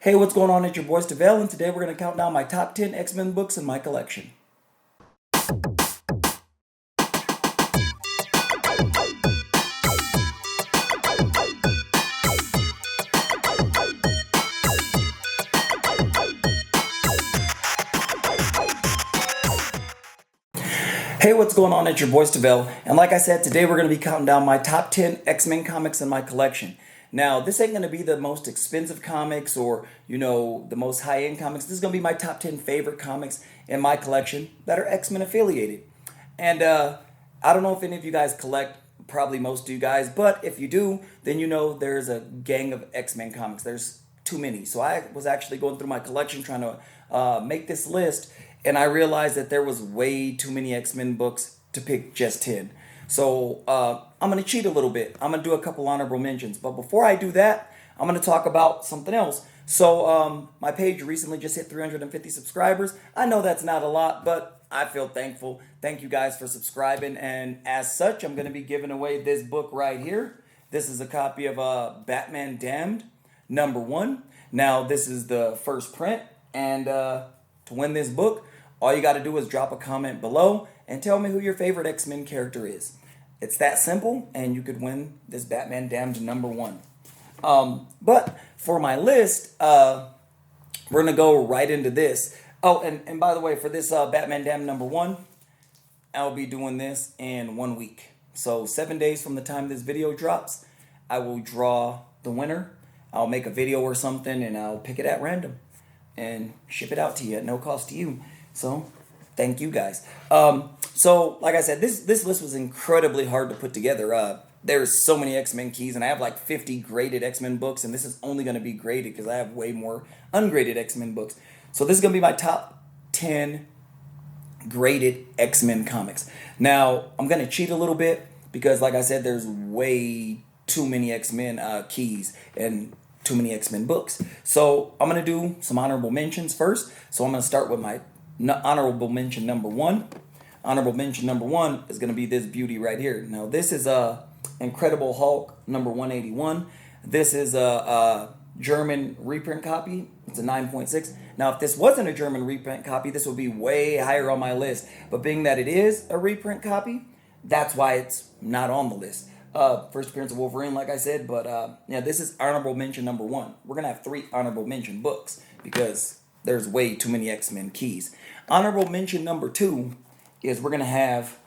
Hey, what's going on? It's your boy Stavell, and today we're going to count down my top 10 X-Men books in my collection. Hey, what's going on? It's your boy Stavell, and like I said, today we're going to be counting down my top 10 X-Men comics in my collection. Now, this ain't going to be the most expensive comics or, the most high-end comics. This is going to be my top 10 favorite comics in my collection that are X-Men affiliated. And I don't know if any of you guys collect, probably most of you guys, but if you do, then you know there's a gang of X-Men comics. There's too many. So I was actually going through my collection trying to make this list, and I realized that there was way too many X-Men books to pick just 10. So I'm going to cheat a little bit. I'm going to do a couple honorable mentions. But before I do that, I'm going to talk about something else. So my page recently just hit 350 subscribers. I know that's not a lot, but I feel thankful. Thank you guys for subscribing. And as such, I'm going to be giving away this book right here. This is a copy of Batman Damned, #1. Now, this is the first print. And to win this book, all you got to do is drop a comment below and tell me who your favorite X-Men character is. It's that simple, and you could win this Batman Damned #1. But for my list, we're going to go right into this. Oh, and by the way, for this Batman Damned #1, I'll be doing this in 1 week. So 7 days from the time this video drops, I will draw the winner. I'll make a video or something, and I'll pick it at random and ship it out to you at no cost to you. So thank you guys. So like I said, this list was incredibly hard to put together. There's so many X-Men keys, and I have like 50 graded X-Men books, and this is only going to be graded because I have way more ungraded X-Men books. So this is going to be my top 10 graded X-Men comics. Now, I'm going to cheat a little bit because, like I said, there's way too many X-Men keys and too many X-Men books. So I'm going to do some honorable mentions first. So I'm going to start with my honorable mention #1. Honorable mention #1 is going to be this beauty right here. Now, this is Incredible Hulk #181. This is a German reprint copy. It's a 9.6. Now, if this wasn't a German reprint copy, this would be way higher on my list. But being that it is a reprint copy, that's why it's not on the list. First appearance of Wolverine, like I said. But yeah, this is honorable mention #1. We're going to have 3 honorable mention books because there's way too many X-Men keys. Honorable mention #2 is we're going to have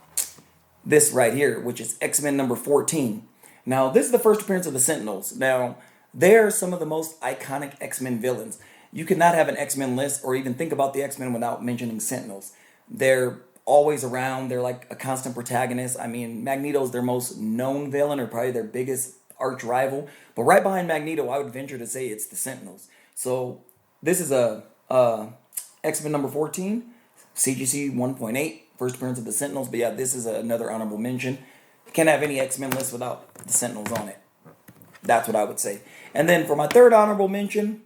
this right here, which is X-Men #14. Now, this is the first appearance of the Sentinels. Now, they're some of the most iconic X-Men villains. You cannot have an X-Men list or even think about the X-Men without mentioning Sentinels. They're always around. They're like a constant protagonist. I mean, Magneto's their most known villain or probably their biggest arch rival. But right behind Magneto, I would venture to say it's the Sentinels. So this is a X-Men #14, CGC 1.8. First appearance of the Sentinels. But yeah, this is another honorable mention. Can't have any X-Men list without the Sentinels on it. That's what I would say. And then for my third honorable mention,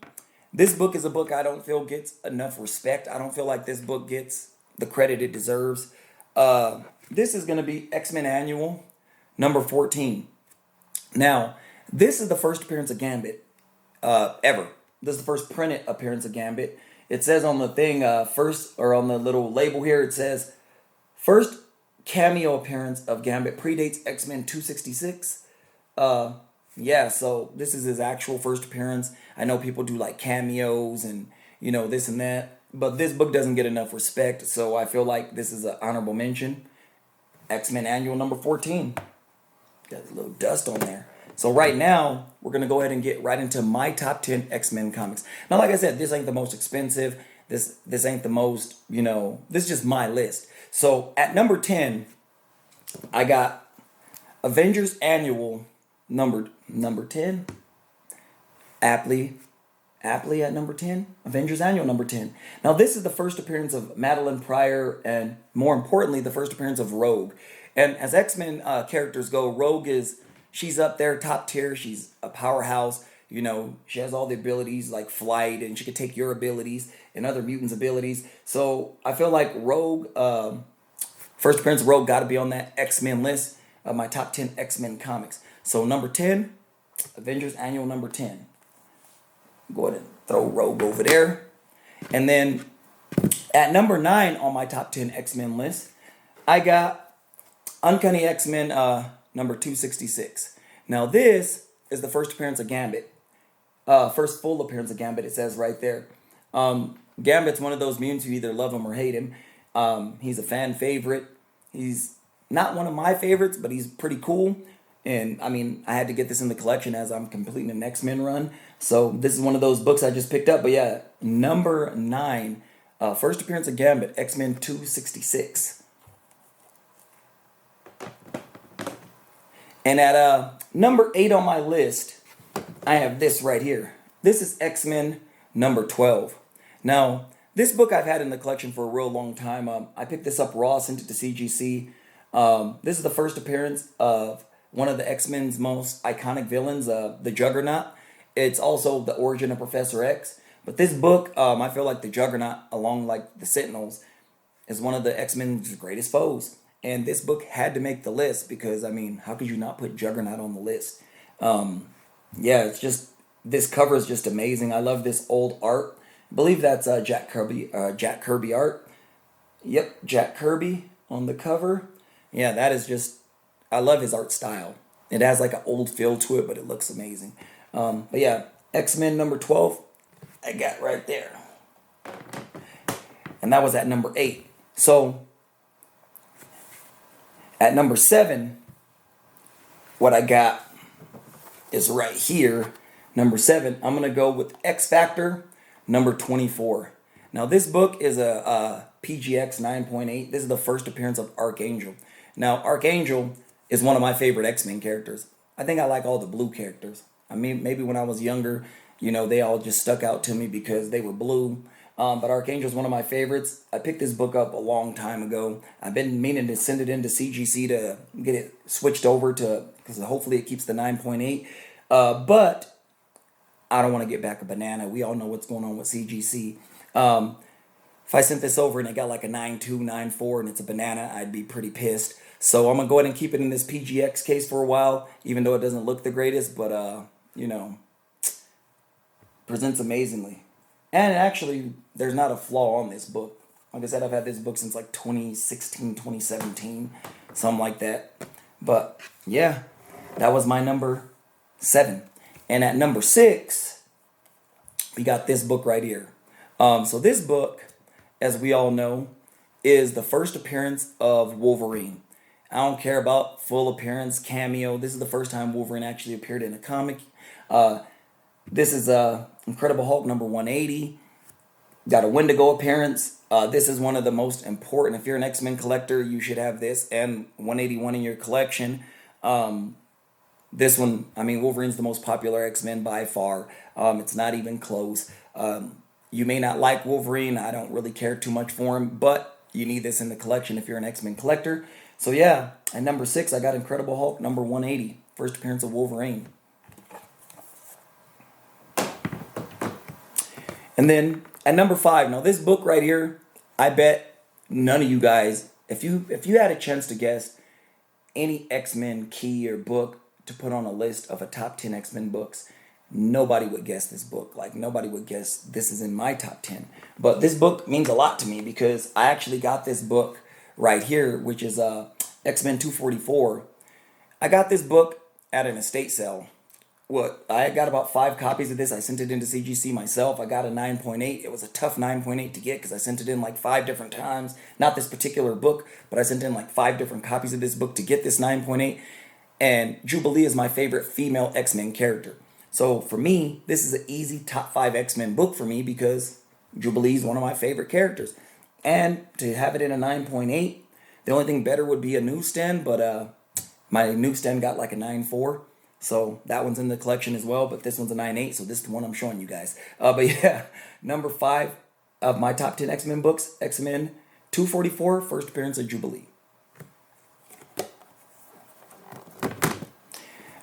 this book is a book I don't feel gets enough respect. I don't feel like this book gets the credit it deserves. This is going to be X-Men Annual #14. Now, this is the first appearance of Gambit ever. This is the first printed appearance of Gambit. It says on the thing first, or on the little label here, it says, first cameo appearance of Gambit predates X-Men 266. Yeah, so this is his actual first appearance. I know people do like cameos and, this and that. But this book doesn't get enough respect, so I feel like this is an honorable mention. X-Men Annual #14. Got a little dust on there. So right now, we're going to go ahead and get right into my top 10 X-Men comics. Now, like I said, this ain't the most expensive. This ain't the most, this is just my list. So at number 10, I got Avengers Annual number 10. Aptly at number 10. Avengers Annual #10. Now, this is the first appearance of Madeline Pryor and, more importantly, the first appearance of Rogue. And as X-Men characters go, Rogue she's up there, top tier. She's a powerhouse. She has all the abilities like flight, and she could take your abilities and other mutants' abilities. So I feel like Rogue, first appearance of Rogue, got to be on that X-Men list of my top 10 X-Men comics. So number 10, Avengers Annual #10. Go ahead and throw Rogue over there. And then at number 9 on my top 10 X-Men list, I got Uncanny X-Men number 266. Now this is the first appearance of Gambit. First full appearance of Gambit, it says right there. Gambit's one of those mutants you either love him or hate him. He's a fan favorite. He's not one of my favorites, but he's pretty cool. And I mean, I had to get this in the collection as I'm completing an X-Men run. So this is one of those books I just picked up. But yeah, number 9, first appearance of Gambit, X-Men 266. And at number 8 on my list, I have this right here. This is X-Men number 12. Now, this book I've had in the collection for a real long time. I picked this up raw, sent it to CGC. This is the first appearance of one of the X-Men's most iconic villains, the Juggernaut. It's also the origin of Professor X. But this book, I feel like the Juggernaut, along like the Sentinels, is one of the X-Men's greatest foes. And this book had to make the list because, I mean, how could you not put Juggernaut on the list? Yeah, it's just, this cover is just amazing. I love this old art. I believe that's Jack Kirby art. Yep, Jack Kirby on the cover. Yeah, that is just, I love his art style. It has like an old feel to it, but it looks amazing. But yeah, X-Men number 12, I got right there. And that was at number 8. So, at number 7, what I got is right here. Number 7, I'm going to go with X Factor number 24. Now, this book is a PGX 9.8. This is the first appearance of Archangel. Now, Archangel is one of my favorite X-Men characters. I think I like all the blue characters. I mean, maybe when I was younger, you know, they all just stuck out to me because they were blue. But Archangel is one of my favorites. I picked this book up a long time ago. I've been meaning to send it into CGC to get it switched over to, because hopefully it keeps the 9.8. But I don't want to get back a banana. We all know what's going on with CGC. If I sent this over and it got like a 9.2, 9.4 and it's a banana, I'd be pretty pissed. So I'm going to go ahead and keep it in this PGX case for a while, even though it doesn't look the greatest, but, you know, presents amazingly. And actually, there's not a flaw on this book. Like I said, I've had this book since like 2016, 2017, something like that. But yeah, that was my number 7. And at number 6, we got this book right here. So this book, as we all know, is the first appearance of Wolverine. I don't care about full appearance, cameo. This is the first time Wolverine actually appeared in a comic. This is Incredible Hulk number 180. Got a Wendigo appearance. This is one of the most important. If you're an X-Men collector, you should have this and 181 in your collection. This one, I mean, Wolverine's the most popular X-Men by far. It's not even close. You may not like Wolverine. I don't really care too much for him, but you need this in the collection if you're an X-Men collector. So yeah, at number 6, I got Incredible Hulk number 180. First appearance of Wolverine. And then at number 5, now this book right here, I bet none of you guys, if you had a chance to guess any X-Men key or book to put on a list of a top 10 X-Men books, nobody would guess this book. Like, nobody would guess this is in my top 10. But this book means a lot to me because I actually got this book right here, which is X-Men 244. I got this book at an estate sale. I got about 5 copies of this. I sent it into CGC myself. I got a 9.8. It was a tough 9.8 to get because I sent it in like 5 different times. Not this particular book, but I sent in like 5 different copies of this book to get this 9.8. And Jubilee is my favorite female X-Men character. So for me, this is an easy top 5 X-Men book for me because Jubilee is one of my favorite characters. And to have it in a 9.8, the only thing better would be a newsstand, but my newsstand got like a 9.4. So that one's in the collection as well, but this one's a 9.8, so this is the one I'm showing you guys. But yeah, number 5 of my top 10 X-Men books, X-Men 244, first appearance of Jubilee.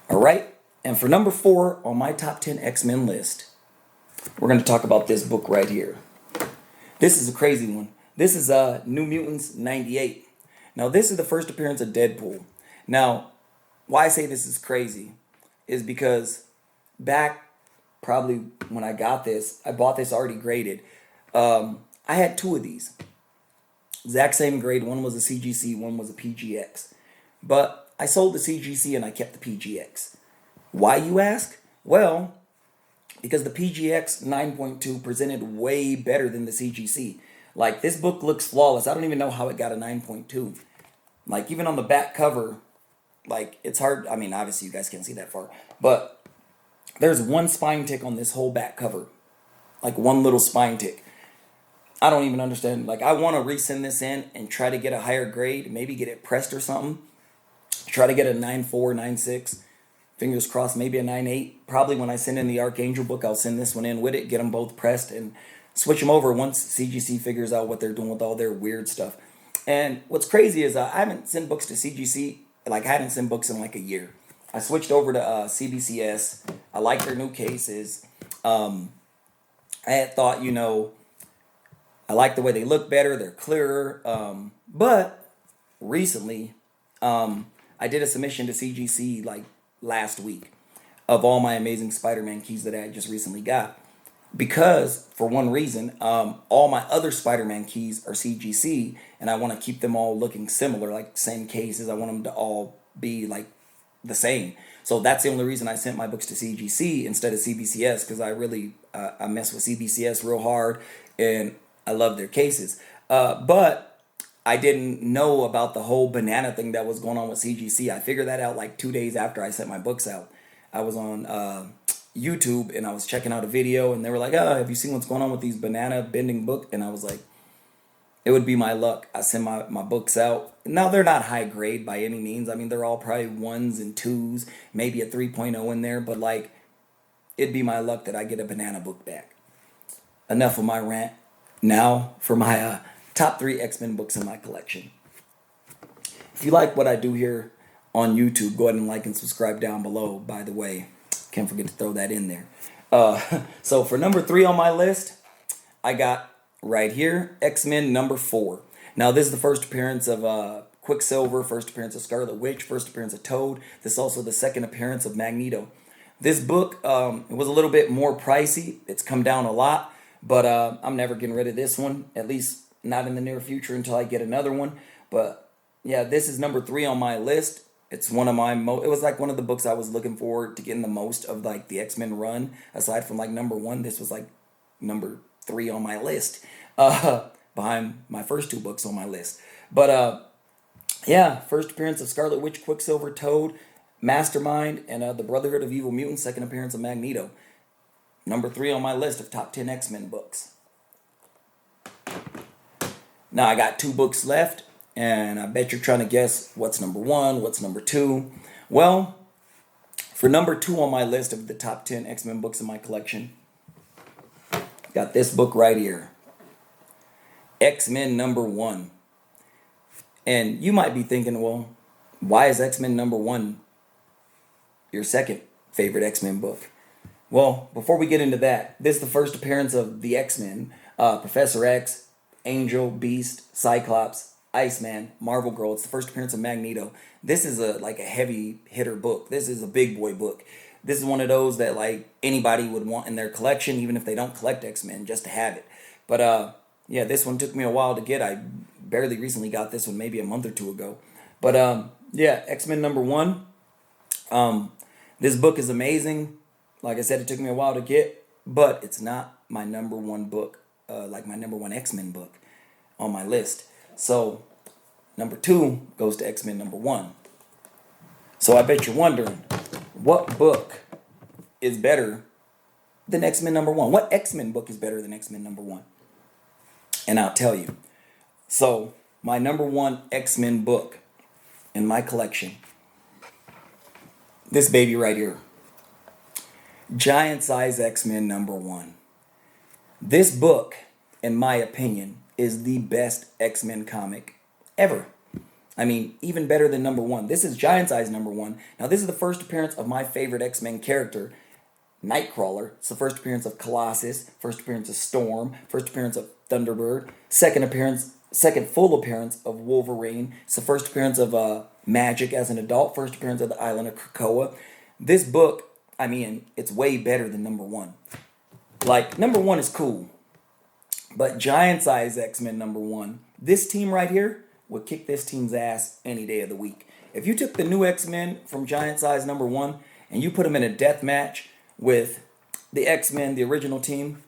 All right, and for number 4 on my top 10 X-Men list, we're going to talk about this book right here. This is a crazy one. This is New Mutants 98. Now, this is the first appearance of Deadpool. Now, why I say this is crazy is because back probably when I got this, I bought this already graded. I had two of these. Exact same grade. One was a CGC, one was a PGX. But I sold the CGC and I kept the PGX. Why, you ask? Well, because the PGX 9.2 presented way better than the CGC. Like, this book looks flawless. I don't even know how it got a 9.2. Like, even on the back cover, like, it's hard. I mean, obviously you guys can't see that far, but there's one spine tick on this whole back cover. Like, one little spine tick. I don't even understand. Like, I want to resend this in and try to get a higher grade, maybe get it pressed or something. Try to get a 9.4, 9.6. Fingers crossed, maybe a 9.8. Probably when I send in the Archangel book, I'll send this one in with it, get them both pressed, and switch them over once CGC figures out what they're doing with all their weird stuff. And what's crazy is I haven't sent books to CGC, like I hadn't sent books in like a year. I switched over to CBCS. I like their new cases. I had thought, I like the way they look better. They're clearer. But recently, I did a submission to CGC like last week of all my amazing Spider-Man keys that I just recently got. Because, for one reason, all my other Spider-Man keys are CGC, and I want to keep them all looking similar, like same cases. I want them to all be like the same. So that's the only reason I sent my books to CGC instead of CBCS, because I really I mess with CBCS real hard, and I love their cases. But I didn't know about the whole banana thing that was going on with CGC. I figured that out like 2 days after I sent my books out. I was on YouTube and I was checking out a video, and they were like, "Oh, have you seen what's going on with these banana bending book?" And I was like, it would be my luck. I send my books out. Now, they're not high grade by any means. I mean, they're all probably 1s and 2s, maybe a 3.0 in there, but like, it'd be my luck that I get a banana book back. Enough of my rant. Now for my top 3 X-Men books in my collection. If you like what I do here on YouTube, go ahead and like and subscribe down below, by the way. Can't forget to throw that in there. So for number 3 on my list, I got right here, X-Men number 4. Now, this is the first appearance of Quicksilver, first appearance of Scarlet Witch, first appearance of Toad. This is also the second appearance of Magneto. This book, it was a little bit more pricey. It's come down a lot, but I'm never getting rid of this one, at least not in the near future until I get another one. But yeah, this is number 3 on my list. It's one of my it was like one of the books I was looking forward to getting the most of, like the X-Men run. Aside from like number 1, this was like number 3 on my list, behind my first 2 books on my list. But yeah, first appearance of Scarlet Witch, Quicksilver, Toad, Mastermind, and the Brotherhood of Evil Mutants, second appearance of Magneto. Number 3 on my list of top 10 X-Men books. Now I got 2 books left, and I bet you're trying to guess what's number 1, what's number 2. Well, for number 2 on my list of the top 10 X-Men books in my collection, got this book right here. X-Men number 1. And you might be thinking, well, why is X-Men number 1 your second favorite X-Men book? Well, before we get into that, this is the first appearance of the X-Men. Professor X, Angel, Beast, Cyclops, Iceman, Marvel Girl. It's the first appearance of Magneto. This is like a heavy hitter book. This is a big boy book. This is one of those that like anybody would want in their collection, even if they don't collect X-Men, just to have it. But yeah, this one took me a while to get. I barely recently got this one, maybe a month or 2 ago. But yeah, X-Men number 1. This book is amazing. Like I said, it took me a while to get, but it's not my number 1 book, like my number 1 X-Men book on my list. So number 2 goes to X-Men number 1. So I bet you're wondering, what book is better than X-Men number 1? What X-Men book is better than X-Men number 1? And I'll tell you. So my number 1 X-Men book in my collection, this baby right here, Giant Size X-Men number 1. This book, in my opinion, is the best X-Men comic ever. I mean, even better than number 1. This is Giant Size number 1. Now, this is the first appearance of my favorite X-Men character, Nightcrawler. It's the first appearance of Colossus, first appearance of Storm, first appearance of Thunderbird, second full appearance of Wolverine. It's the first appearance of Magic as an adult, first appearance of the Island of Krakoa. This book I mean, it's way better than number one. Like, number one is cool, but Giant Size X-Men number one, this team right here would kick this team's ass any day of the week. If you took the new X-Men from Giant Size number one and you put them in a death match with the X-Men, the original team,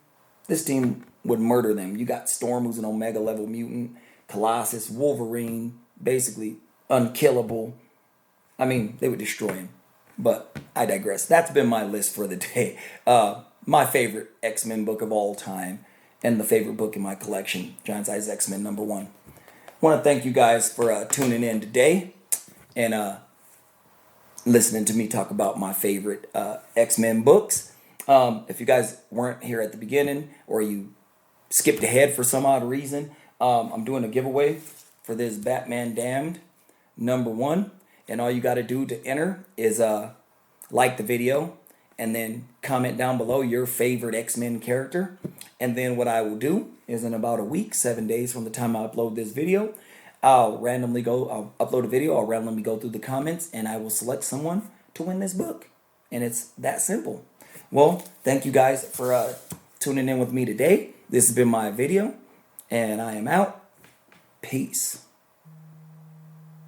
this team would murder them. You got Storm, who's an Omega level mutant, Colossus, Wolverine, basically unkillable. I mean, they would destroy him. But I digress. That's been my list for the day. My favorite X-Men book of all time and the favorite book in my collection, Giant Size X-Men number one. Want to thank you guys for tuning in today and listening to me talk about my favorite X-Men books. If you guys weren't here at the beginning or you skipped ahead for some odd reason, I'm doing a giveaway for this Batman Damned number one. And all you got to do to enter is like the video and then comment down below your favorite X-Men character. And then what I will do is in about a week, 7 days from the time I upload this video, I'll upload a video, I'll randomly go through the comments, and I will select someone to win this book. And it's that simple. Well, thank you guys for tuning in with me today. This has been my video, and I am out. Peace.